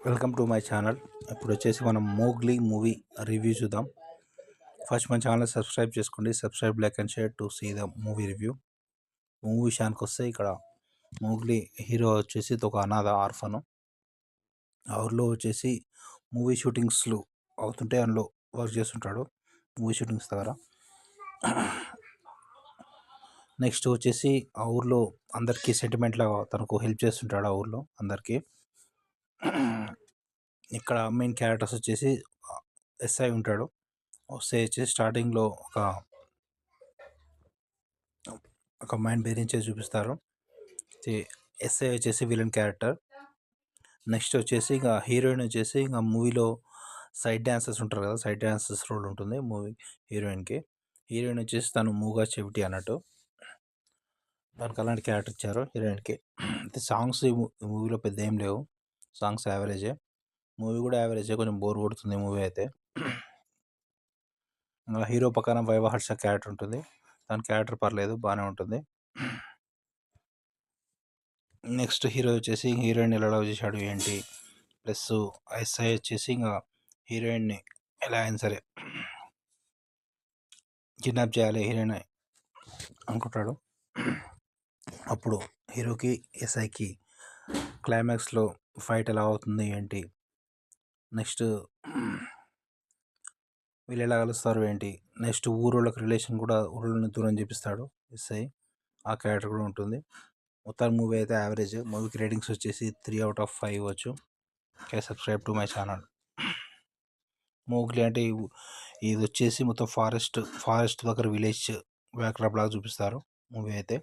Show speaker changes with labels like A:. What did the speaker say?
A: Welcome to my channel. ఇప్పుడు వచ్చేసి మనం మోగ్లీ మూవీ రివ్యూ చూద్దాం. ఫస్ట్ మన ఛానల్ సబ్స్క్రైబ్ చేసుకోండి. Subscribe, like and share to see the movie review. Movie విషయానికి వస్తే ఇక్కడ మోగ్లీ హీరో వచ్చేసి ఒక అనాథ ఆర్ఫను. ఆ ఊర్లో వచ్చేసి మూవీ షూటింగ్స్లు అవుతుంటే అందులో వర్క్ చేస్తుంటాడు మూవీ షూటింగ్స్ దగ్గర. నెక్స్ట్ వచ్చేసి ఆ ఊర్లో అందరికీ సెంటిమెంట్ లాగా తనకు హెల్ప్ చేస్తుంటాడు ఆ ఊర్లో అందరికీ. ఇక్కడ మెయిన్ క్యారెక్టర్స్ వచ్చేసి ఎస్ఐ ఉంటాడు. ఎస్ఐ వచ్చేసి స్టార్టింగ్లో ఒక అమ్మాయిని బెదిరించేసి చూపిస్తారు. ఎస్ఐ వచ్చేసి విలన్ క్యారెక్టర్. నెక్స్ట్ వచ్చేసి ఇక హీరోయిన్ వచ్చేసి ఇంకా మూవీలో సైడ్ డాన్సర్స్ ఉంటారు కదా, సైడ్ డాన్సర్స్ రోల్ ఉంటుంది మూవీ హీరోయిన్కి. హీరోయిన్ వచ్చేసి తను మూగా చెవిటి అన్నట్టు, దానికి అలాంటి క్యారెక్టర్ ఇచ్చారు హీరోయిన్కి. అయితే సాంగ్స్ ఈ మూవీలో పెద్ద ఏం లేవు, సాంగ్స్ యావరేజే. మూవీ కూడా యావరేజే, కొంచెం బోర్ కొడుతుంది మూవీ అయితే. హీరో పక్కన వైవహర్ష క్యారెక్టర్ ఉంటుంది, దాని క్యారెక్టర్ పర్లేదు, బాగానే ఉంటుంది. నెక్స్ట్ హీరో వచ్చేసి హీరోయిన్ ఎలా లవ్ చేశాడు ఏంటి, ప్లస్ ఎస్ఐ వచ్చేసి ఇంకా హీరోయిన్ని ఎలా అయినా సరే కిడ్నాప్ చేయాలి హీరోయిన్ అనుకుంటాడు. అప్పుడు హీరోకి ఎస్ఐకి క్లైమాక్స్లో ఫైట్ ఎలా అవుతుంది ఏంటి, నెక్స్ట్ వీళ్ళు ఎలా కలుస్తారు ఏంటి, నెక్స్ట్ ఊరోళ్ళకి రిలేషన్ కూడా ఊళ్ళని దూరం చేపిస్తాడు ఎస్ఐ, ఆ క్యారెక్టర్ కూడా ఉంటుంది. మొత్తం మూవీ అయితే యావరేజ్. మూవీకి రేటింగ్స్ వచ్చేసి 3/5 ఇవ్వచ్చు. Subscribe to my channel. Mowgli అంటే ఇది వచ్చేసి మొత్తం ఫారెస్ట్ దగ్గర విలేజ్ బ్యాక్డ్రాప్ లాగా చూపిస్తారు మూవీ అయితే.